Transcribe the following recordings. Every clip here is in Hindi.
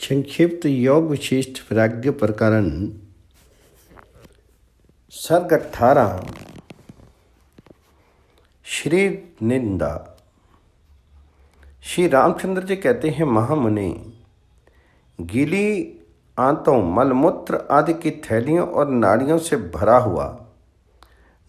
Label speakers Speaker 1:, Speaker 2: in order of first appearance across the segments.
Speaker 1: संक्षिप्त योग विशिष्ट वैराग्य प्रकरण सर्ग 18 श्री निंदा। श्री रामचंद्र जी कहते हैं, महामुनि, गीली आंतों, मलमूत्र आदि की थैलियों और नाड़ियों से भरा हुआ,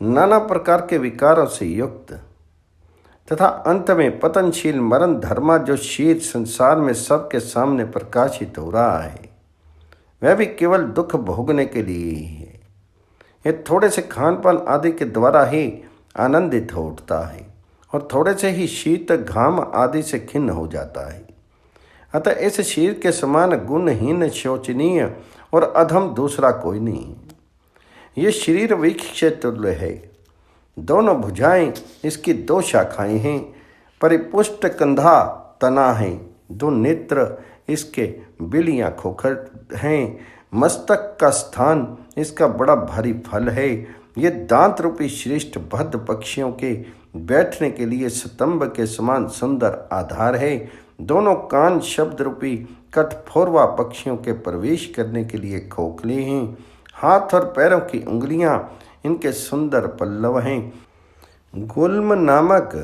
Speaker 1: नाना प्रकार के विकारों से युक्त तथा अंत में पतनशील मरण धर्मा जो शीर संसार में सबके सामने प्रकाशित हो रहा है, वह भी केवल दुख भोगने के लिए ही है। यह थोड़े से खान पान आदि के द्वारा ही आनंदित हो उठता है और थोड़े से ही शीत घाम आदि से खिन्न हो जाता है। अतः इस शीर के समान गुणहीन, शोचनीय और अधम दूसरा कोई नहीं है। ये शरीर वृक्ष तुल्य है। दोनों भुजाएं इसकी दो शाखाएं हैं। परिपुष्ट कंधा तना है। दो नेत्र इसके बिलियां खोखर हैं। मस्तक का स्थान इसका बड़ा भारी फल है। ये दांत रूपी श्रेष्ठ भद्र पक्षियों के बैठने के लिए स्तंभ के समान सुंदर आधार है। दोनों कान शब्द रूपी कठफोरवा पक्षियों के प्रवेश करने के लिए खोखले हैं। हाथ और पैरों की उंगलियां इनके सुंदर पल्लव हैं। गुल्म नामक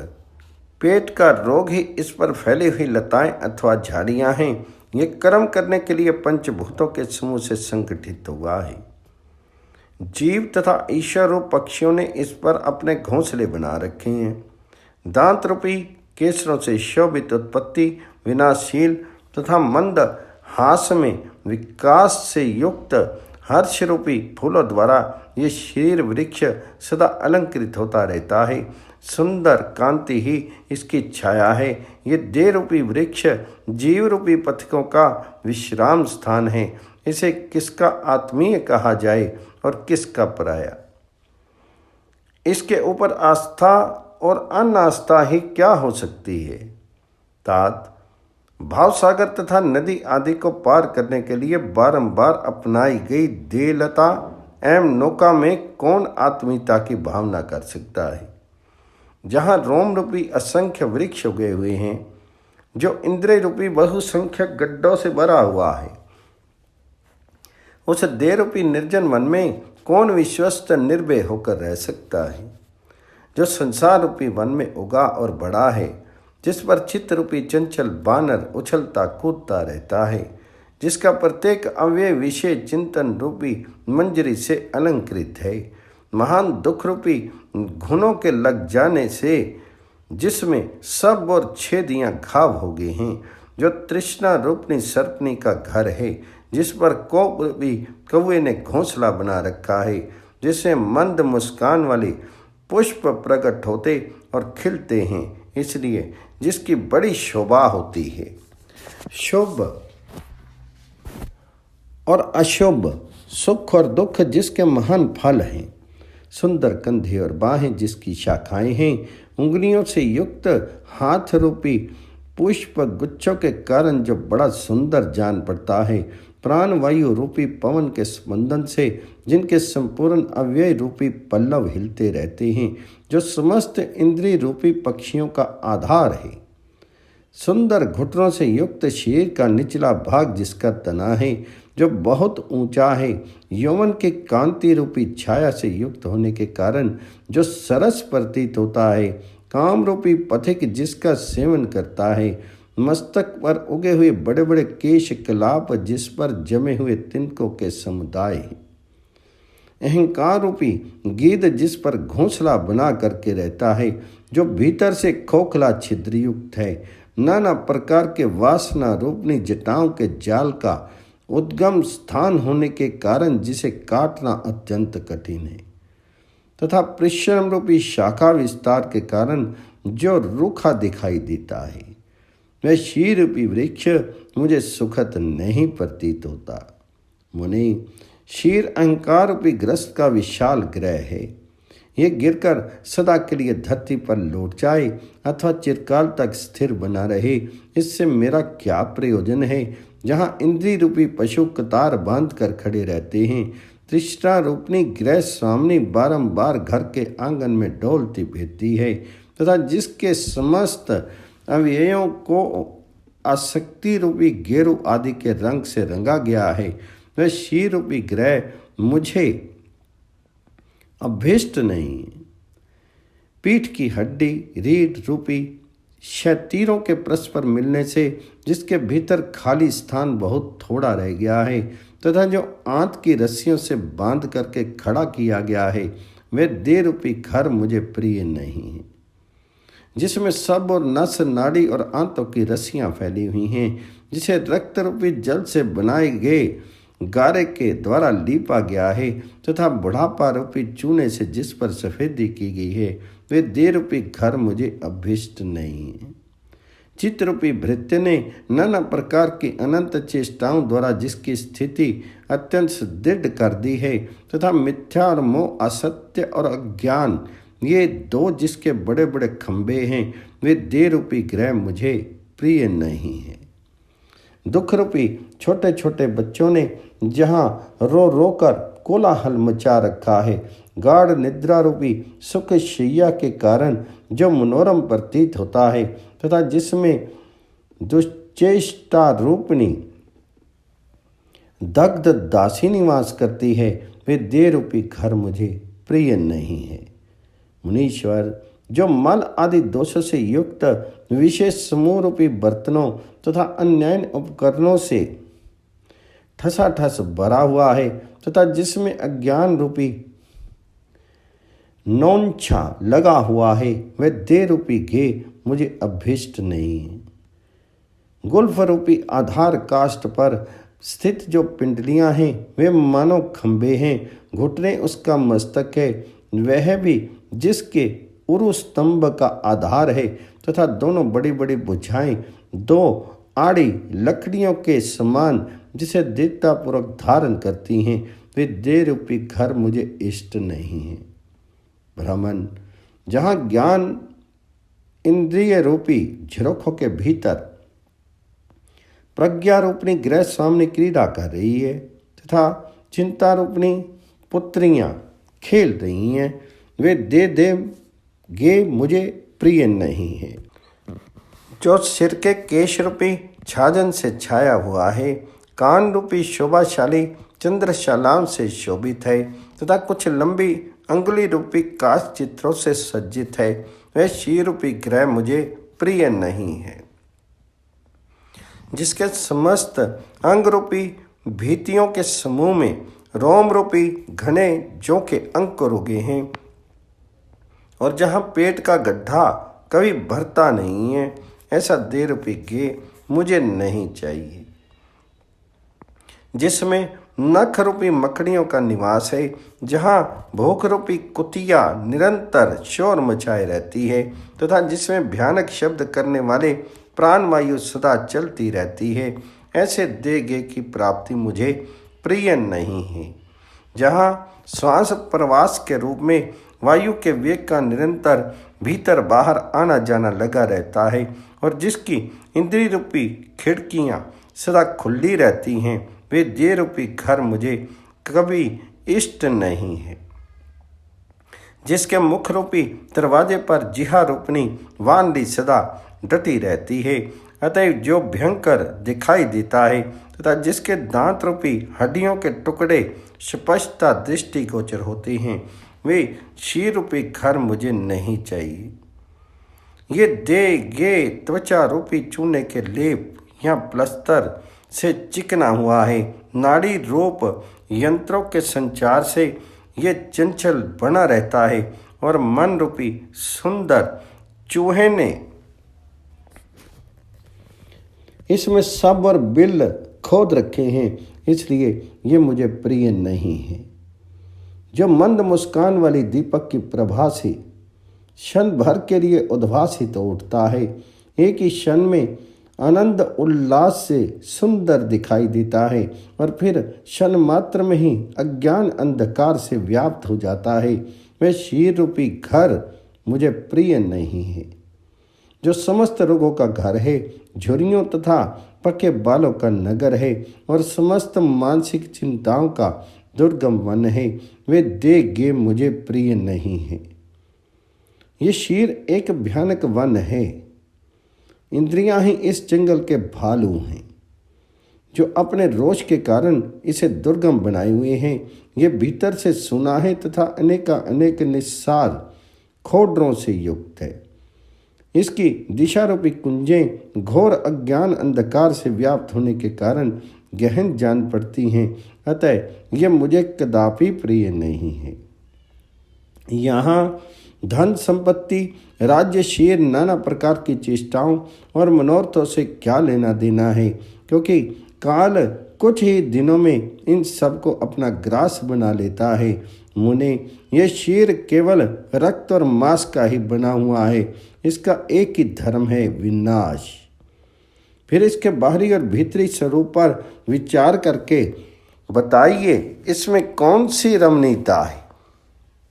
Speaker 1: पेट का रोग ही इस पर फैली हुई लताएं अथवा झाड़ियां हैं। ये कर्म करने के लिए पंचभूतों के समूह से संगठित हुआ है। जीव तथा ईश्वर रूप पक्षियों ने इस पर अपने घोंसले बना रखे हैं। दांत रूपी केसरों से शोभित उत्पत्ति, विनाशील तथा मंद हास में विकास से युक्त हर्ष रूपी फूलों द्वारा ये शरीर वृक्ष सदा अलंकृत होता रहता है। सुंदर कांति ही इसकी छाया है। ये देह रूपी वृक्ष जीव रूपी पथिकों का विश्राम स्थान है। इसे किसका आत्मीय कहा जाए और किसका पराया। इसके ऊपर आस्था और अनास्था ही क्या हो सकती है। तात भाव सागर तथा नदी आदि को पार करने के लिए बारंबार अपनाई गई देलता एवं नौका में कौन आत्मीयता की भावना कर सकता है। जहाँ रोम रूपी असंख्य वृक्ष उगे हुए हैं, जो इंद्रिय रूपी बहुसंख्यक गड्ढों से भरा हुआ है, उस देह रूपी निर्जन मन में कौन विश्वस्त निर्भय होकर रह सकता है। जो संसार रूपी वन में उगा और बड़ा है, जिस पर चित्त रूपी चंचल बानर उछलता कूदता रहता है, जिसका प्रत्येक अव्यय विषय चिंतन रूपी मंजरी से अलंकृत है, महान दुख रूपी घुनों के लग जाने से जिसमें सब और छेदियां घाव हो गए हैं, जो तृष्णा रूपनी सर्पनी का घर है, जिस पर कोप रूपी कौवे ने घोंसला बना रखा है, जिससे मंद मुस्कान वाले पुष्प प्रकट होते और खिलते हैं, इसलिए जिसकी बड़ी शोभा होती है। शुभ और अशुभ, सुख और दुख जिसके महान फल हैं, सुंदर कंधे और बाहें जिसकी शाखाएं हैं, उंगलियों से युक्त हाथ रूपी पुष्प गुच्छों के कारण जो बड़ा सुंदर जान पड़ता है, प्राण वायु रूपी पवन के स्पंदन से जिनके संपूर्ण अव्यय रूपी पल्लव हिलते रहते हैं, जो समस्त इंद्रिय रूपी पक्षियों का आधार है, सुंदर घुटनों से युक्त शरीर का निचला भाग जिसका तना है, जो बहुत ऊंचा है, यौवन के कांति रूपी छाया से युक्त होने के कारण जो सरस प्रतीत होता है, काम रूपी पथिक जिसका सेवन करता है, मस्तक पर उगे हुए बड़े बड़े केश कलाप जिस पर जमे हुए तिनकों के समुदाय हैं, अहंकार रूपी गीध जिस पर घोंसला बना करके रहता है, जो भीतर से खोखला छिद्रयुक्त है, नाना प्रकार के वासना रूपनी जटाओं के जाल का उद्गम स्थान होने के कारण जिसे काटना अत्यंत कठिन है, तथा परिश्रम रूपी शाखा विस्तार के कारण जो रूखा दिखाई देता है, वह शीर रूपी वृक्ष मुझे सुखद नहीं प्रतीत होता। मुनि, शीर अहंकार रूपी ग्रस्त का विशाल ग्रह है। यह गिरकर सदा के लिए धरती पर लौट जाए अथवा चिरकाल तक स्थिर बना रहे, इससे मेरा क्या प्रयोजन है। जहाँ इंद्रिय रूपी पशु कतार बांध कर खड़े रहते हैं, तृष्णा रूपनी ग्रह सामने बारंबार घर के आंगन में डोलती फिरती है, तथा जिसके समस्त अवयवों को आसक्ति रूपी गेरू आदि के रंग से रंगा गया है, वह शीर रूपी ग्रह मुझे अभीष्ट नहीं है। पीठ की हड्डी रीढ़ रूपी क्षतीरों के परस्पर मिलने से जिसके भीतर खाली स्थान बहुत थोड़ा रह गया है तथा जो आंत की रस्सियों से बांध करके खड़ा किया गया है, वह देह रूपी घर मुझे प्रिय नहीं है। जिसमें सब और नस नाड़ी और आंतों की रस्सियां फैली हुई हैं, जिसे रक्त रूपी जल से बनाए गए गारे के द्वारा लीपा गया है तथा बुढ़ापा रूपी चूने से जिस पर सफेदी की गई है, वे देह रूपी घर मुझे अभिष्ट नहीं है। चित्त रूपी भृत्य ने नाना प्रकार की अनंत चेष्टाओं द्वारा जिसकी स्थिति अत्यंत सुदृढ़ कर दी है तथा मिथ्या और मोह, असत्य और अज्ञान, ये दो जिसके बड़े बड़े खंभे हैं, वे देह रूपी ग्रह मुझे प्रिय नहीं है। दुख रूपी छोटे छोटे बच्चों ने जहाँ रो रो कर कोलाहल मचा रखा है, गाढ़ निद्रा रूपी सुख शैया के कारण जो मनोरम प्रतीत होता है तथा जिसमें दुश्चेष्टा रूपनी दग्ध दासी निवास करती है, वे देह रूपी घर मुझे प्रिय नहीं है। मुनीश्वर, जो मल आदि दोषों से युक्त विशेष समूह रूपी बर्तनों तथा अन्य उपकरणों से ठसाठस भरा हुआ है तथा जिसमें अज्ञान रूपी नौंछा लगा हुआ है, वह देह रूपी गे मुझे अभिष्ट नहीं है। गुल्फ रूपी आधार काष्ठ पर स्थित जो पिंडलियां हैं, वे मानो खंभे हैं। घुटने उसका मस्तक है, वह भी जिसके उरु स्तंभ का आधार है तथा दोनों बड़ी बड़ी भुजाएं दो आड़ी लकड़ियों के समान जिसे दृढ़तापूर्वक धारण करती हैं, वे देह रूपी घर मुझे इष्ट नहीं है। ब्राह्मण, जहाँ ज्ञान इंद्रिय रूपी झरोखों के भीतर प्रज्ञा रूपनी ग्रह सामने क्रीड़ा कर रही है तथा चिंता रूपनी पुत्रियां खेल रही हैं, वे दे गे मुझे प्रिय नहीं है। जो सिर के केश रूपी छाजन से छाया हुआ है, कान रूपी शोभाशाली चंद्रशालाओं से शोभित है तथा कुछ लंबी अंगुली रूपी काश चित्रों से सज्जित है, वह शीर रूपी ग्रह मुझे प्रिय नहीं है। जिसके समस्त अंग रूपी भीतियों के समूह में रोम रूपी घने जो के अंकुर उगे हैं और जहाँ पेट का गड्ढा कभी भरता नहीं है, ऐसा देह रूपी गे मुझे नहीं चाहिए। जिसमें नख रूपी मकड़ियों का निवास है, जहाँ भूख रूपी कुतिया निरंतर शोर मचाए रहती है तथा जिसमें भयानक शब्द करने वाले प्राणवायु सदा चलती रहती है, ऐसे देह की प्राप्ति मुझे प्रिय नहीं है। जहाँ श्वास प्रवास के रूप में वायु के वेग का निरंतर भीतर बाहर आना जाना लगा रहता है और जिसकी इंद्रिय रूपी खिड़कियाँ सदा खुली रहती हैं, वे देह रूपी घर मुझे कभी इष्ट नहीं है। जिसके मुख रूपी दरवाजे पर जिहा रूपनी वानरी सदा डटी रहती है, अतएव जो भयंकर दिखाई देता है तथा जिसके दांत रूपी हड्डियों के टुकड़े स्पष्टता दृष्टिगोचर होते हैं, वे शीर रूपी घर मुझे नहीं चाहिए। ये देह गे त्वचा रूपी चूने के लेप या प्लस्तर से चिकना हुआ है। नाड़ी रूप यंत्रों के संचार से ये चंचल बना रहता है और मन रूपी सुंदर चूहे ने इसमें सब और बिल खोद रखे हैं, इसलिए ये मुझे प्रिय नहीं है। जो मंद मुस्कान वाली दीपक की प्रभा से क्षण भर के लिए उद्भासित हो उठता है, एक ही क्षण में आनंद उल्लास से सुंदर दिखाई देता है और फिर क्षण मात्र में ही अज्ञान अंधकार से व्याप्त हो जाता है, वह शीर रूपी घर मुझे प्रिय नहीं है। जो समस्त रोगों का घर है, झुर्रियों तथा पके बालों का नगर है और समस्त मानसिक चिंताओं का दुर्गम वन है, वे देह गे मुझे प्रिय नहीं है। ये शीर एक भयानक वन है। इंद्रियां ही इस जंगल के भालू हैं जो अपने रोष के कारण इसे दुर्गम बनाए हुए हैं। ये भीतर से सुनाहे तथा अनेक निस्सार खोडरों से युक्त है। इसकी दिशारूपी कुंजें घोर अज्ञान अंधकार से व्याप्त होने के कारण गहन जान पड़ती हैं, अतः यह मुझे कदापि प्रिय नहीं है। यहाँ धन संपत्ति, राज्य, शीर, नाना प्रकार की चेष्टाओं और मनोरथों से क्या लेना देना है, क्योंकि काल कुछ ही दिनों में इन सबको अपना ग्रास बना लेता है। मुने, यह शीर केवल रक्त और मांस का ही बना हुआ है। इसका एक ही धर्म है, विनाश। फिर इसके बाहरी और भीतरी स्वरूप पर विचार करके बताइए, इसमें कौन सी रमणीयता है?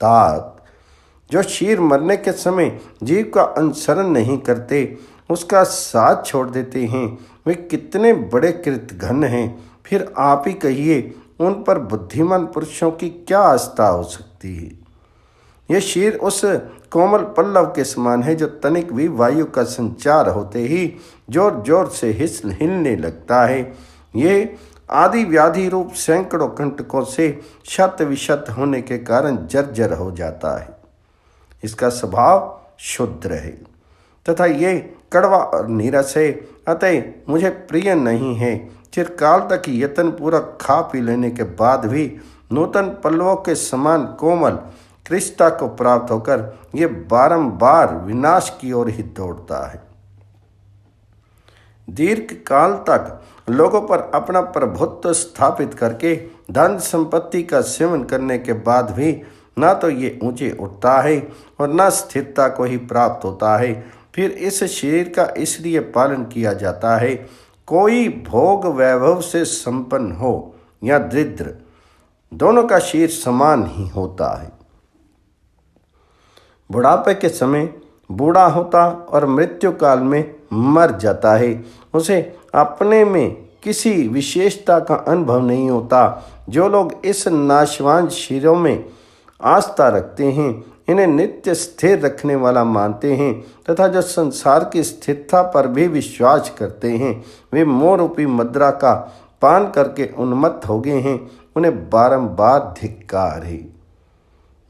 Speaker 1: तात, जो शीर मरने के समय जीव का अनुसरण नहीं करते, उसका साथ छोड़ देते हैं, वे कितने बड़े कृतघ्न हैं। फिर आप ही कहिए, उन पर बुद्धिमान पुरुषों की क्या आस्था हो सकती है? यह शीर उस कोमल पल्लव के समान है जो तनिक भी वायु का संचार होते ही जोर जोर से हिलने लगता है। ये आदि व्याधि रूप सैकड़ों कंटकों से शत विशत होने के कारण जर्जर हो जाता है। इसका स्वभाव शुद्र है तथा ये कड़वा और नीरस है, अतः मुझे प्रिय नहीं है। चिरकाल तक यत्न पूर्वक खा पी लेने के बाद भी नूतन पल्लवों के समान कोमल कृष्णता को प्राप्त होकर ये बारंबार विनाश की ओर ही दौड़ता है। दीर्घ काल तक लोगों पर अपना प्रभुत्व स्थापित करके धन संपत्ति का सेवन करने के बाद भी ना तो ये ऊंचे उठता है और न स्थिरता को ही प्राप्त होता है। फिर इस शरीर का इसलिए पालन किया जाता है, कोई भोग वैभव से संपन्न हो या दरिद्र, दोनों का शरीर समान ही होता है। बुढ़ापे के समय बूढ़ा होता और मृत्यु काल में मर जाता है। उसे अपने में किसी विशेषता का अनुभव नहीं होता। जो लोग इस नाशवान शरीरों में आस्था रखते हैं, इन्हें नित्य स्थिर रखने वाला मानते हैं तथा जो संसार की स्थिरता पर भी विश्वास करते हैं, वे मोह रूपी मुद्रा का पान करके उन्मत्त हो गए हैं। उन्हें बारंबार धिक्कार है।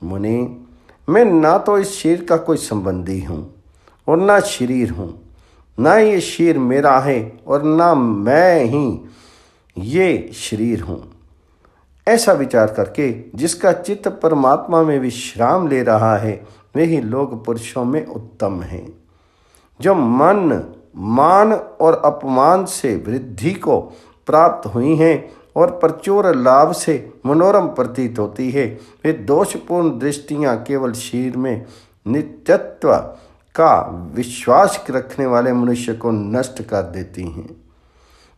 Speaker 1: मुनि, मैं ना तो इस शरीर का कोई संबंधी हूँ और ना शरीर हूँ, ना ये शरीर मेरा है और ना मैं ही ये शरीर हूँ। ऐसा विचार करके जिसका चित्त परमात्मा में विश्राम ले रहा है, वे ही लोग पुरुषों में उत्तम हैं। जो मन, मान और अपमान से वृद्धि को प्राप्त हुई हैं और प्रचुर लाभ से मनोरम प्रतीत होती है, वे दोषपूर्ण दृष्टियां केवल शरीर में नित्यत्व का विश्वास रखने वाले मनुष्य को नष्ट कर देती हैं।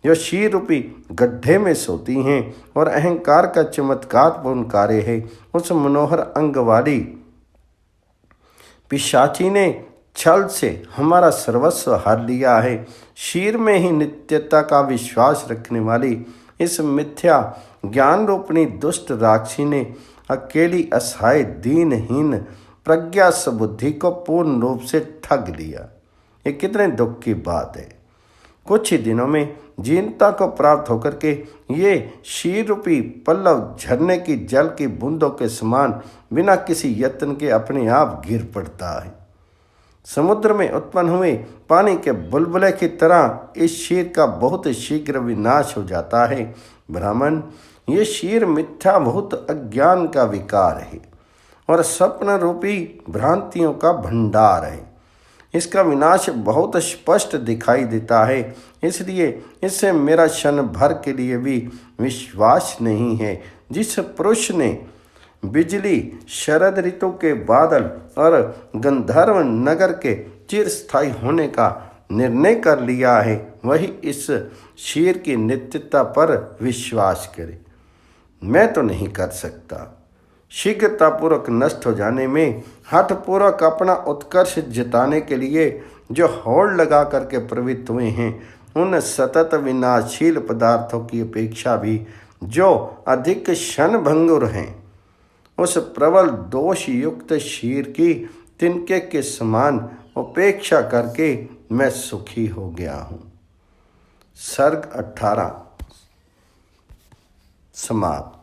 Speaker 1: जो शीर रूपी गड्ढे में सोती हैं और अहंकार का चमत्कारपूर्ण कार्य है, उस मनोहर अंग वाली पिशाची ने छल से हमारा सर्वस्व हार लिया है। शीर में ही नित्यता का विश्वास रखने वाली इस मिथ्या ज्ञान रूपणी दुष्ट राक्षसी ने अकेली असहाय दीनहीन प्रज्ञा सुबुद्धि को पूर्ण रूप से ठग लिया। ये कितने दुख की बात है। कुछ ही दिनों में जीनता को प्राप्त होकर के ये शीर रूपी पल्लव झरने की जल की बूंदों के समान बिना किसी यत्न के अपने आप गिर पड़ता है। समुद्र में उत्पन्न हुए पानी के बुलबुले की तरह इस शीर का बहुत शीघ्र विनाश हो जाता है। ब्राह्मण, ये शीर मिथ्याभूत अज्ञान का विकार है और स्वप्न रूपी भ्रांतियों का भंडार है। इसका विनाश बहुत स्पष्ट दिखाई देता है, इसलिए इससे मेरा क्षण भर के लिए भी विश्वास नहीं है। जिस पुरुष ने बिजली, शरद ऋतु के बादल और गंधर्व नगर के चिरस्थायी होने का निर्णय कर लिया है, वही इस शीर की नित्यता पर विश्वास करे। मैं तो नहीं कर सकता। शीघ्रतापूर्वक नष्ट हो जाने में हठपूर्वक अपना उत्कर्ष जताने के लिए जो होड़ लगा करके प्रवृत्त हुए हैं, उन सतत विनाशील पदार्थों की अपेक्षा भी जो अधिक क्षणभंगुर हैं, उस प्रबल दोष युक्त शीर की तिनके के समान उपेक्षा करके मैं सुखी हो गया हूँ। सर्ग 18 समाप्त।